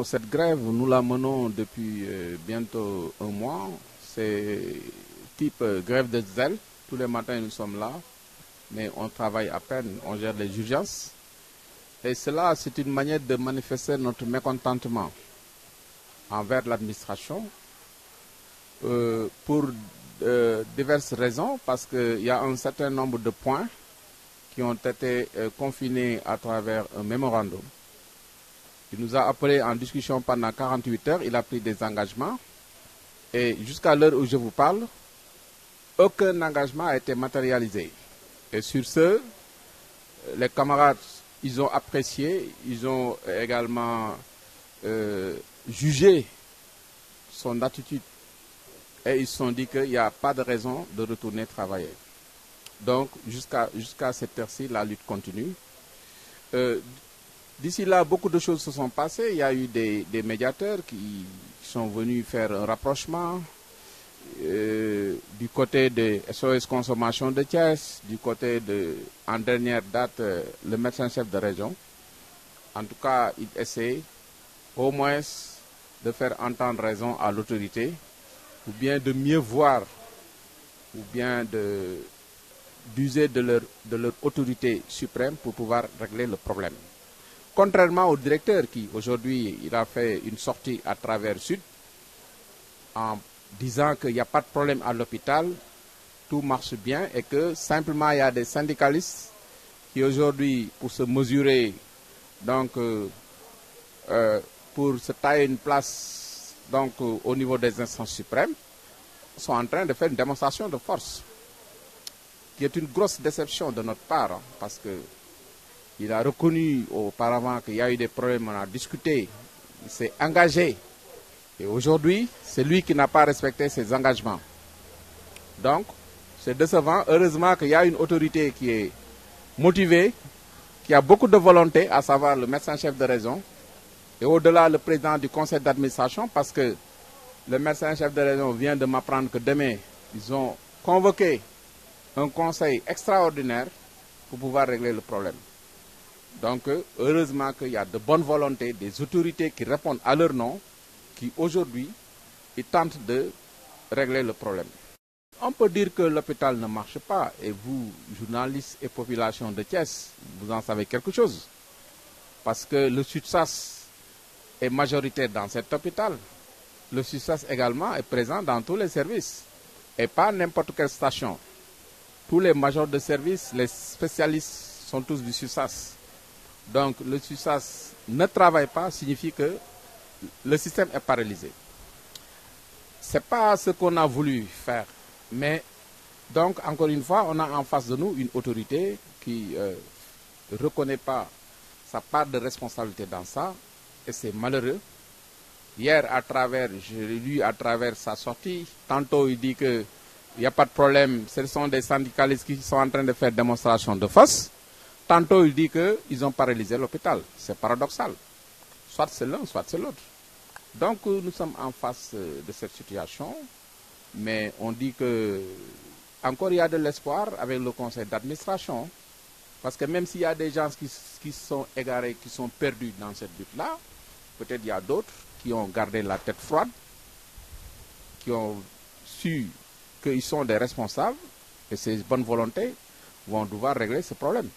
cette grève, nous la menons depuis bientôt un mois. C'est type grève de zèle. Tous les matins, nous sommes là, mais on travaille à peine, on gère les urgences. Et cela, c'est une manière de manifester notre mécontentement envers l'administration pour diverses raisons, parce qu'il y a un certain nombre de points qui ont été confinés à travers un mémorandum. Il nous a appelés en discussion pendant 48 heures, il a pris des engagements et jusqu'à l'heure où je vous parle, aucun engagement a été matérialisé. Et sur ce, les camarades, ils ont apprécié, ils ont également jugé son attitude et ils se sont dit qu'il n'y a pas de raison de retourner travailler. Donc, jusqu'à cette heure-ci, la lutte continue. D'ici là, beaucoup de choses se sont passées. Il y a eu des médiateurs qui sont venus faire un rapprochement du côté de SOS Consommation de Thiès, du côté de, en dernière date, le médecin-chef de région. En tout cas, il essaie au moins de faire entendre raison à l'autorité, ou bien de mieux voir, ou bien d'user de leur autorité suprême pour pouvoir régler le problème. Contrairement au directeur qui, aujourd'hui, il a fait une sortie à travers Sud en disant qu'il n'y a pas de problème à l'hôpital, tout marche bien et que simplement il y a des syndicalistes qui aujourd'hui, pour se mesurer, donc pour se tailler une place donc, au niveau des instances suprêmes, sont en train de faire une démonstration de force, qui est une grosse déception de notre part, hein, parce que il a reconnu auparavant qu'il y a eu des problèmes, on a discuté, il s'est engagé. Et aujourd'hui, c'est lui qui n'a pas respecté ses engagements. Donc, c'est décevant. Heureusement qu'il y a une autorité qui est motivée, qui a beaucoup de volonté, à savoir le médecin-chef de région, et au-delà le président du conseil d'administration, parce que le médecin-chef de région vient de m'apprendre que demain, ils ont convoqué un conseil extraordinaire pour pouvoir régler le problème. Donc, heureusement qu'il y a de bonnes volontés, des autorités qui répondent à leur nom, qui aujourd'hui, ils tentent de régler le problème. On peut dire que l'hôpital ne marche pas, et vous, journalistes et population de Thiès, vous en savez quelque chose. Parce que le SUTSAS est majoritaire dans cet hôpital. Le SUTSAS également est présent dans tous les services, et pas n'importe quelle station. Tous les majors de service, les spécialistes sont tous du SUTSAS. Donc le SUTSAS ne travaille pas, signifie que le système est paralysé. Ce n'est pas ce qu'on a voulu faire. Mais donc, encore une fois, on a en face de nous une autorité qui ne reconnaît pas sa part de responsabilité dans ça. Et c'est malheureux. Hier, j'ai lu à travers sa sortie, tantôt il dit qu'il n'y a pas de problème, ce sont des syndicalistes qui sont en train de faire démonstration de force. Tantôt, il dit qu'ils ont paralysé l'hôpital. C'est paradoxal. Soit c'est l'un, soit c'est l'autre. Donc, nous sommes en face de cette situation. Mais on dit que encore il y a de l'espoir avec le conseil d'administration. Parce que même s'il y a des gens qui sont égarés, qui sont perdus dans cette lutte-là, peut-être il y a d'autres qui ont gardé la tête froide, qui ont su qu'ils sont des responsables et ces bonnes volontés vont devoir régler ce problème.